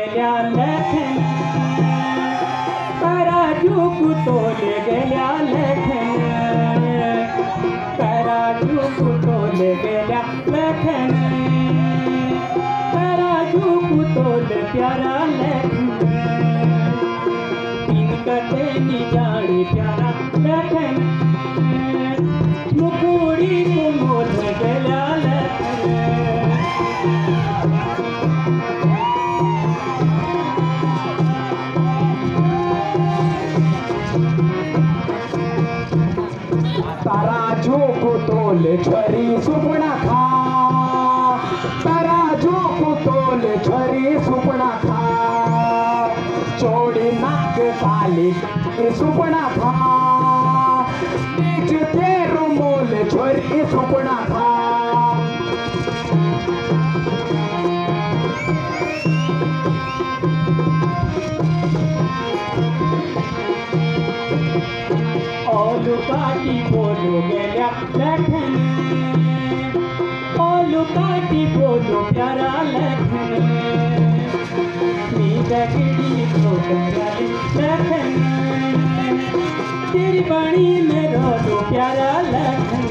गेल्या लखन तराजू कुतोल गेल्या लखन तराजू कुतोल गेल्या लखन तराजू कुतोल प्यारा लखन तीन कटे निजाड़ी प्यारा लखन मुकुड़ी कुमोल गेल्या लखन तराजू कुतोल छरी सुपना खा तराजू कुतोल छरी सुपना खा चोड़ी नाक काली सुपना खा बीच तेरू मोल छरी सुपना खा ओलू काटी बोलो गेल्या लखन ओलू काटी बोलो प्यारा लखन मी दगड़ी तो प्यारा लखन तेरी बाणी में रो प्यारा लखन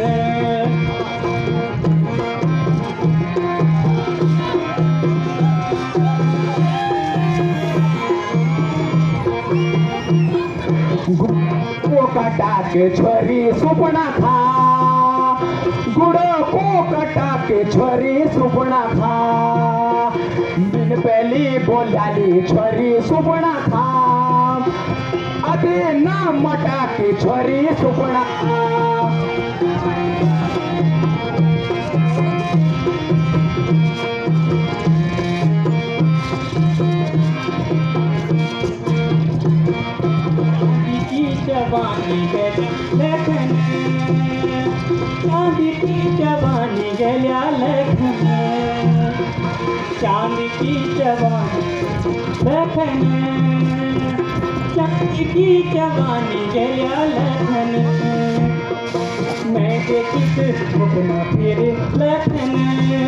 को कटा के छोरी सुपना खा गुड़ो को कटा के छोरी सुपना खा बिन पहली बोलाली छोरी सुपना खा अदे ना मटा के छोरी सुपना खा जवानी गेल्या लखन चांदी की जवानी गेल्या लखन चांदी की जवानी लखन चांदी की जवानी गेल्या लखन मैं देखी मुख न फिरे लखन